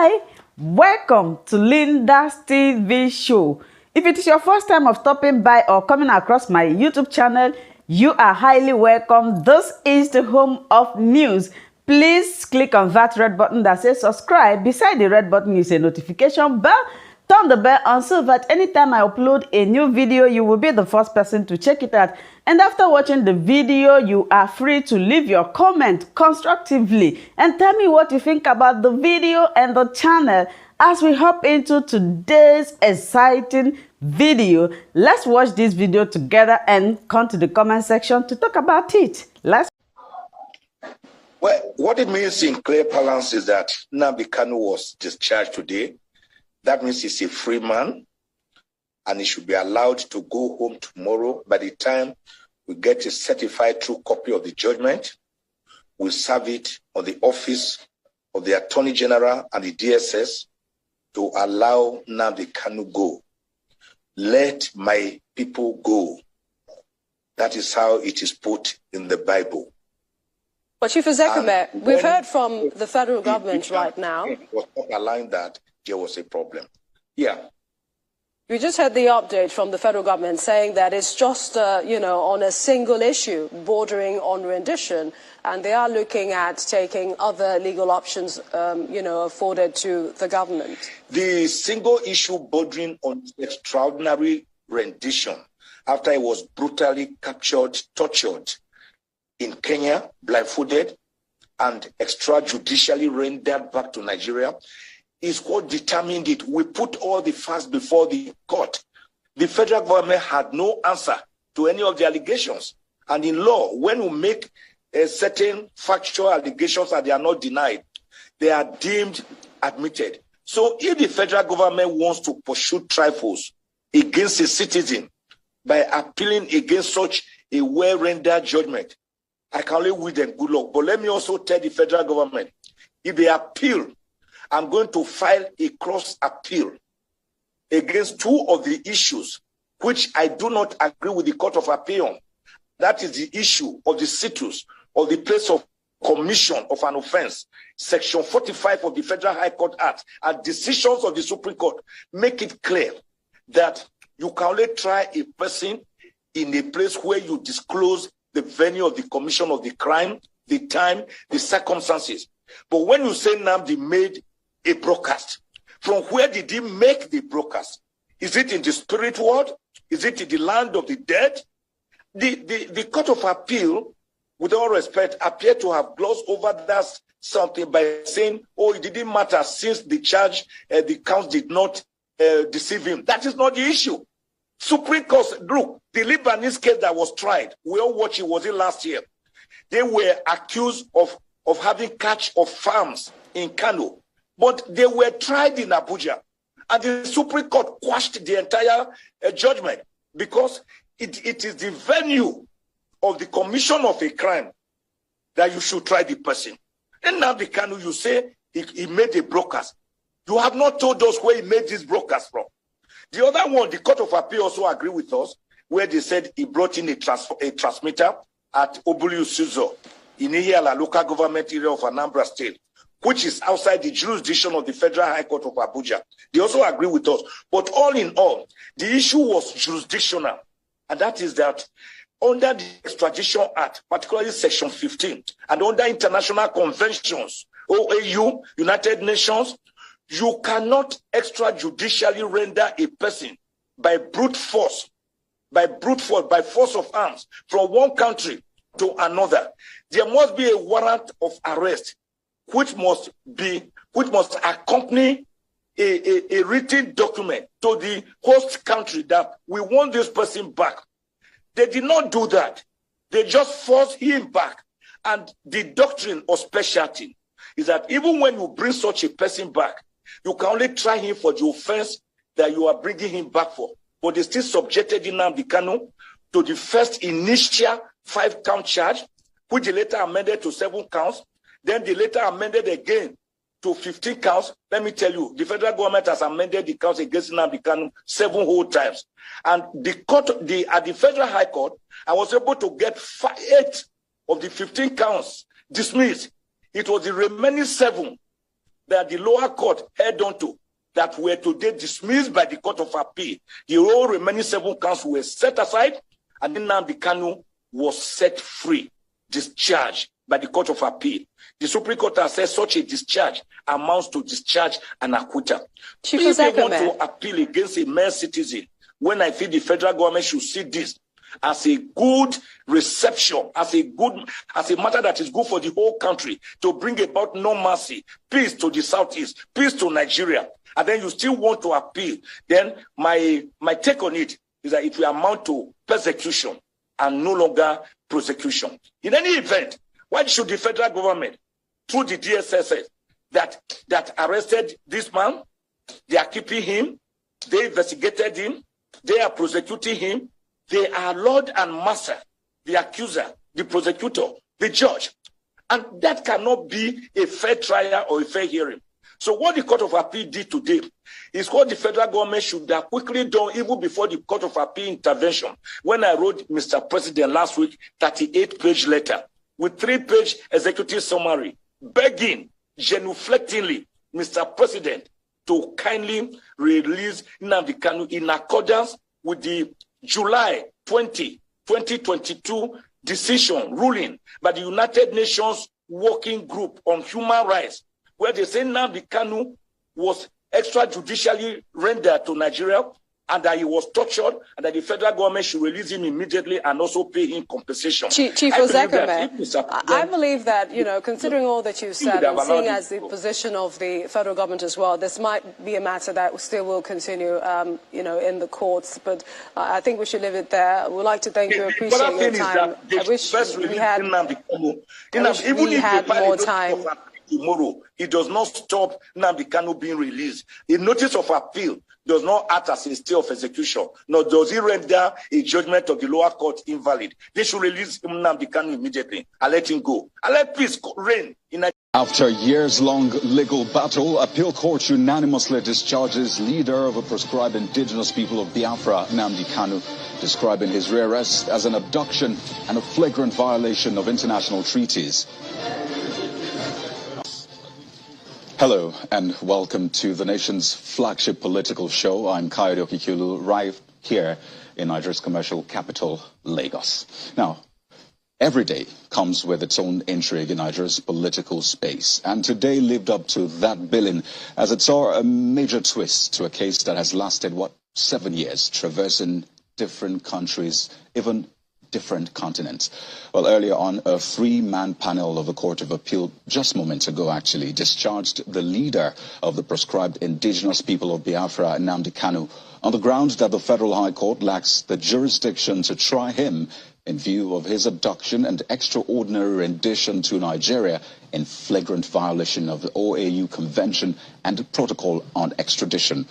Hi, welcome to Linda's TV show. If it is your first time of stopping by or coming across my YouTube channel, you are highly welcome. This is the home of news. Please click on that red button that says subscribe. Beside the red button is a notification bell. Turn the bell on so that anytime I upload a new video, you will be the first person to check it out. And after watching the video, you are free to leave your comment constructively and tell me what you think about the video and the channel. As we hop into today's exciting video, let's watch this video together and come to the comment section to talk about it. Well, what it means in clear parlance is that Nnamdi Kanu was discharged today. That means he's a free man, and he should be allowed to go home tomorrow. By the time we get a certified true copy of the judgment, we'll serve it on the office of the Attorney General and the DSS to allow Nnamdi Kanu go. Let my people go. That is how it is put in the Bible. But Chief OZEHOME, we've heard from the federal government right now. Was not allowing that. There was a problem. Yeah. We just had the update from the federal government saying that it's just, on a single issue bordering on rendition, and they are looking at taking other legal options, afforded to the government. The single issue bordering on extraordinary rendition after he was brutally captured, tortured in Kenya, blindfolded, and extrajudicially rendered back to Nigeria, is what determined it. We put all the facts before the court. The federal government had no answer to any of the allegations. And in law, when we make certain factual allegations and they are not denied, they are deemed admitted. So if the federal government wants to pursue trifles against a citizen by appealing against such a well-rendered judgment, I can only wish them good luck. But let me also tell the federal government, if they appeal, I'm going to file a cross appeal against two of the issues which I do not agree with the Court of Appeal on. That is the issue of the situs or the place of commission of an offense. Section 45 of the Federal High Court Act and decisions of the Supreme Court make it clear that you can only try a person in a place where you disclose the venue of the commission of the crime, the time, the circumstances. But when you say Nnamdi made a broadcast, from where did he make the broadcast? Is it in the spirit world? Is it in the land of the dead? The Court of Appeal, with all respect, appeared to have glossed over that something by saying, oh, it didn't matter since the charge, the counts did not deceive him. That is not the issue. Supreme Court, look, the Lebanese case that was tried, we all watched it, was it last year? They were accused of having catch of farms in Kano, but they were tried in Abuja, and the Supreme Court quashed the entire judgment because it is the venue of the commission of a crime that you should try the person. And now the Kanu, you say he made a broadcast. You have not told us where he made this broadcast from. The other one, the Court of Appeal also agreed with us, where they said he brought in a transmitter at Obulu Suzo in Ihiala local government area of Anambra State, which is outside the jurisdiction of the Federal High Court of Abuja. They also agree with us. But all in all, the issue was jurisdictional. And that is that under the Extradition Act, particularly Section 15, and under international conventions, OAU, United Nations, you cannot extrajudicially render a person by brute force, by force of arms, from one country to another. There must be a warrant of arrest, which must accompany a written document to the host country that we want this person back. They did not do that. They just forced him back. And the doctrine of specialty is that even when you bring such a person back, you can only try him for the offense that you are bringing him back for. But they still subjected Nnamdi Kanu to the first initial 5-count charge, which they later amended to 7 counts. Then they later amended again to 15 counts. Let me tell you, the federal government has amended the counts against Nnamdi Kanu 7 whole times. And the court, at the Federal High Court, I was able to get 8 of the 15 counts dismissed. It was the remaining 7 that the lower court held on to that were today dismissed by the Court of Appeal. The all remaining 7 counts were set aside, and then Nnamdi Kanu was set free, discharged by the Court of Appeal. The Supreme Court has said such a discharge amounts to discharge and acquittal. If they want to appeal against a mere citizen, when I feel the federal government should see this as a good reception, as a matter that is good for the whole country, to bring about normalcy, peace to the southeast, peace to Nigeria, and then you still want to appeal, then my take on it is that it will amount to persecution and no longer prosecution. In any event, why should the federal government, through the DSS, that arrested this man, they are keeping him, they investigated him, they are prosecuting him, they are Lord and Master, the accuser, the prosecutor, the judge. And that cannot be a fair trial or a fair hearing. So what the Court of Appeal did today is what the federal government should have quickly done even before the Court of Appeal intervention. When I wrote Mr. President last week, 38-page letter with 3-page executive summary, begging genuflectingly Mr. President to kindly release Nnamdi Kanu in accordance with the July 20, 2022 decision ruling by the United Nations Working Group on Human Rights, where they say Nnamdi Kanu was extrajudicially rendered to Nigeria and that he was tortured and that the federal government should release him immediately and also pay him compensation. Chief OZEHOME, I believe that, considering all that you've said and seeing as the position of the federal government as well, this might be a matter that still will continue, in the courts. But I think we should leave it there. We'd like to thank you, appreciate your time. I wish we had more time. Tomorrow, it does not stop Nnamdi Kanu being released. A notice of appeal does not act as a stay of execution, nor does it render a judgment of the lower court invalid. They should release Nnamdi Kanu immediately and let him go. And let peace reign in Nigeria. After a years-long legal battle, appeal court unanimously discharges leader of a proscribed indigenous people of Biafra, Nnamdi Kanu, describing his rearrest as an abduction and a flagrant violation of international treaties. Hello and welcome to the nation's flagship political show. I'm Kayode Okikulu, right here in Nigeria's commercial capital, Lagos. Now, every day comes with its own intrigue in Nigeria's political space, and today lived up to that billing as it saw a major twist to a case that has lasted, 7 years, traversing different countries, even different continents. Well, earlier on, a 3-man panel of the Court of Appeal, just moments ago actually, discharged the leader of the proscribed indigenous people of Biafra, Nnamdi Kanu, on the grounds that the Federal High Court lacks the jurisdiction to try him in view of his abduction and extraordinary rendition to Nigeria in flagrant violation of the OAU Convention and Protocol on Extradition.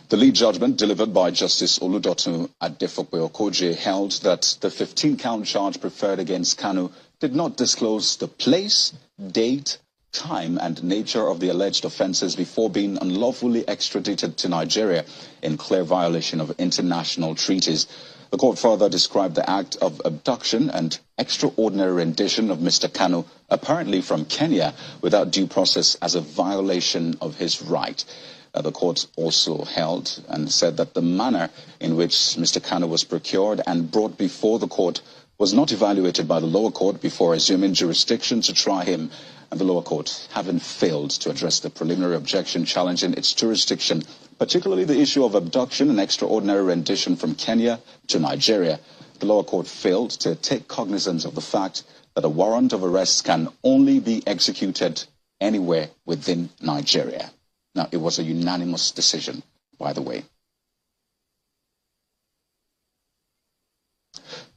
The lead judgment, delivered by Justice Oludotun Adefope-Okoje, held that the 15-count charge preferred against Kanu did not disclose the place, date, time, and nature of the alleged offences before being unlawfully extradited to Nigeria in clear violation of international treaties. The court further described the act of abduction and extraordinary rendition of Mr. Kanu, apparently from Kenya, without due process as a violation of his right. The court also held and said that the manner in which Mr. Kanu was procured and brought before the court was not evaluated by the lower court before assuming jurisdiction to try him, and the lower court having failed to address the preliminary objection challenging its jurisdiction, particularly the issue of abduction and extraordinary rendition from Kenya to Nigeria. The lower court failed to take cognizance of the fact that a warrant of arrest can only be executed anywhere within Nigeria. Now, it was a unanimous decision, by the way.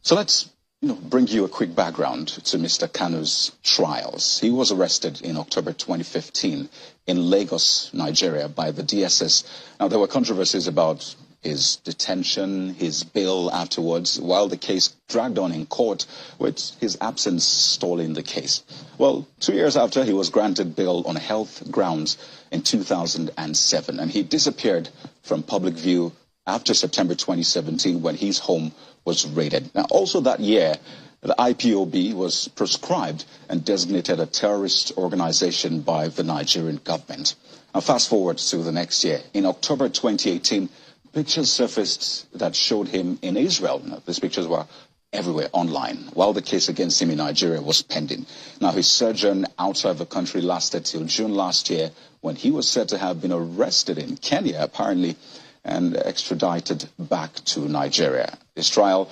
So let's bring you a quick background to Mr. Kanu's trials. He was arrested in October 2015 in Lagos, Nigeria, by the DSS. Now, there were controversies about his detention, his bail afterwards, while the case dragged on in court, with his absence stalling the case. Well, 2 years after, he was granted bail on health grounds in 2007, and he disappeared from public view after September 2017 when his home was raided. Now, also that year, the IPOB was proscribed and designated a terrorist organization by the Nigerian government. Now, fast forward to the next year. In October 2018, pictures surfaced that showed him in Israel. Now, these pictures were everywhere online, while the case against him in Nigeria was pending. Now, his sojourn outside the country lasted till June last year, when he was said to have been arrested in Kenya, apparently, and extradited back to Nigeria. His trial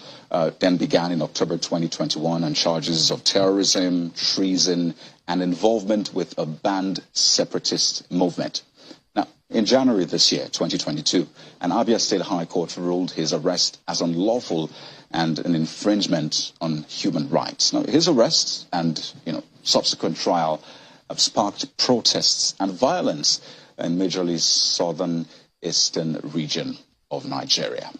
then began in October 2021 on charges of terrorism, treason, and involvement with a banned separatist movement. Now, in January this year, 2022, an Abia State High Court ruled his arrest as unlawful and an infringement on human rights. Now, his arrest and subsequent trial have sparked protests and violence in majorly southern eastern region of Nigeria.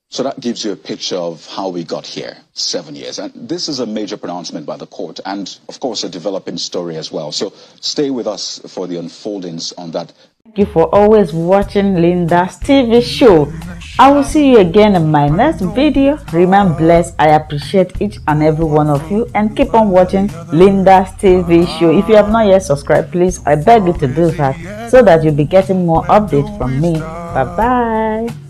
So that gives you a picture of how we got here, 7 years. And this is a major pronouncement by the court and, of course, a developing story as well. So stay with us for the unfoldings on that. Thank you for always watching Linda's TV show. I will see you again in my next video. Remain blessed. I appreciate each and every one of you, and keep on watching Linda's TV show. If you have not yet subscribed, please, I beg you to do that so that you'll be getting more updates from me. Bye-bye.